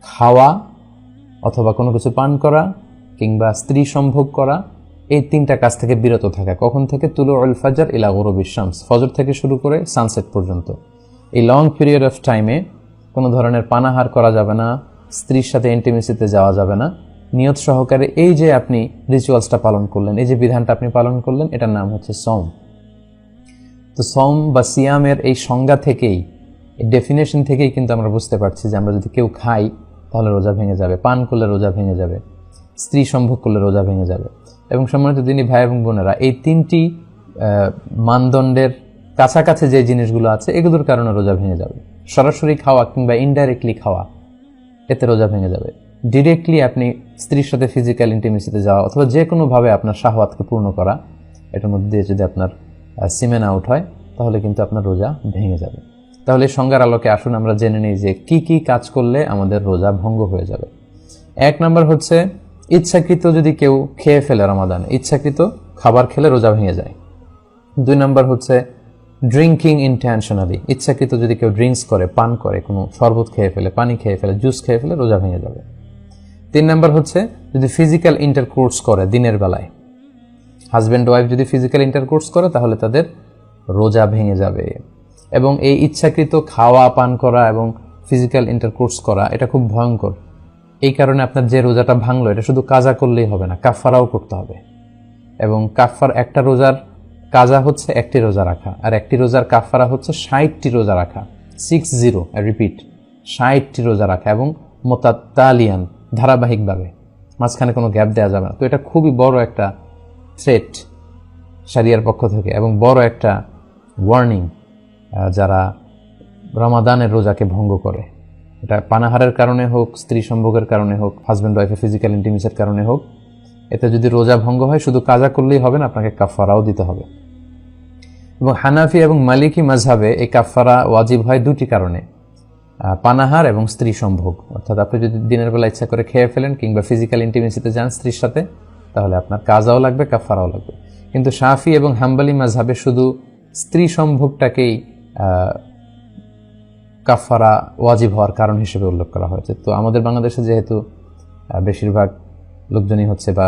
খাওয়া অথবা কোনো কিছু পান করা কিংবা স্ত্রী সম্ভোগ করা, এই তিনটা কাজ থেকে বিরত থাকা। কখন থেকে? তুলুউল ফাজর ইলা গুরুবিশ শামস, ফজর থেকে শুরু করে সানসেট পর্যন্ত। এই লং পিরিয়ড অফ টাইমে কোনো ধরনের পানাহার করা যাবে না, স্ত্রীর সাথে ইন্টিমেসিতে যাওয়া যাবে না। নিয়ত সহকারে এই যে আপনি রিচুয়ালসটা পালন করলেন, এই যে বিধানটা আপনি পালন করলেন, এটার নাম হচ্ছে সওম। তো সওম বা সিয়ামের এই সংজ্ঞা থেকেই, এই ডেফিনেশন থেকেই কিন্তু আমরা বুঝতে পারছি যে আমরা যদি কেউ খাই তাহলে রোজা ভেঙে যাবে, পান করলে রোজা ভেঙে যাবে, স্ত্রী সম্ভোগ করলে রোজা ভেঙে যাবে। এবং সম্মানিত দিনী ভাই এবং বোনেরা, এই তিনটি মানদণ্ডের কাছাকাছি যে জিনিসগুলো আছে এগুলোর কারণে রোজা ভেঙে যাবে। সরাসরি খাওয়া কিংবা ইনডাইরেক্টলি খাওয়া, এতে রোজা ভেঙে যাবে। ডিরেক্টলি আপনি স্ত্রীর সাথে ফিজিক্যাল ইন্টিমেসিতে যাওয়া অথবা যে কোনোভাবে আপনার শাহওয়াতকে পূর্ণ করা, এটার মধ্যে দিয়ে যদি আপনার সিমেন আউট হয় তাহলে কিন্তু আপনার রোজা ভেঙে যাবে। তাহলে সংজ্ঞার আলোকে আসুন আমরা জেনে নিই যে কি কি কাজ করলে আমাদের রোজা ভঙ্গ হয়ে যাবে। 1 নম্বর হচ্ছে ইচ্ছাকৃত যদি কেউ খেয়ে ফেলে রমাদানে, ইচ্ছাকৃত খাবার খেলে রোজা ভেঙে যায়। 2 নম্বর হচ্ছে ড্রিঙ্কিং ইন্টেনশনালি, ইচ্ছাকৃত যদি কেউ ড্রিঙ্কস করে, পান করে, কোনো শরবত খেয়ে ফেলে, পানি খেয়ে ফেলে, জুস খেয়ে ফেলে, রোজা ভেঙে যাবে। 3 নম্বর হচ্ছে যদি ফিজিক্যাল ইন্টারকোর্স করে দিনের বেলায়, হাজব্যান্ড ওয়াইফ যদি ফিজিক্যাল ইন্টারকোর্স করে তাহলে তাদের রোজা ভেঙে যাবে। এবং এই ইচ্ছাকৃত খাওয়া, পান করা এবং ফিজিক্যাল ইন্টারকোর্স করা এটা খুব ভয়ঙ্কর। এই কারণে আপনার যে রোজাটা ভাঙলো এটা শুধু কাজা করলেই হবে না, কাফফারাও করতে হবে। এবং কাফফার একটা রোজার কাজা হচ্ছে একটি রোজা রাখা, আর একটি রোজার কাফফারা হচ্ছে 60টি রোজা রাখা। 60, রিপিট, 60টি রোজা রাখা এবং মোতাত্তালিয়ান, ধারাবাহিকভাবে, মাঝখানে কোনো গ্যাপ দেওয়া যাবে না। তো এটা খুবই বড় একটা থ্রেট শরিয়ার পক্ষ থেকে এবং বড় একটা ওয়ার্নিং যারা রমাদানের রোজাকে ভঙ্গ করে। এটা পানাহারের কারণে হোক, স্ত্রী সম্ভোগের কারণে হোক, হাজব্যান্ড ওয়াইফের ফিজিক্যাল ইন্টিমেসির কারণে হোক, এতে যদি রোজা ভঙ্গ হয় শুধু কাজা করলেই হবে না, আপনাকে কাফফারাও দিতে হবে। এবং হানাফি এবং মালিকি মাযহাবে এই কাফফারা ওয়াজিব হয় 2টি কারণে, পানাহার এবং স্ত্রী সম্ভোগ। অর্থাৎ আপনি যদি দিনের বেলা ইচ্ছা করে খেয়ে ফেলেন কিংবা ফিজিক্যাল ইন্টিমেসিতে যান স্ত্রীর সাথে, তাহলে আপনার কাজাও লাগবে, কাফফারাও লাগবে। কিন্তু শাফি এবং হাম্বলি মাযহাবে শুধু স্ত্রী সম্ভোগটাকেই কাফফারা ওয়াজিব হওয়ার কারণ হিসেবে উল্লেখ করা হয়েছে। তো আমাদের বাংলাদেশে যেহেতু বেশিরভাগ লোকজনই হচ্ছে বা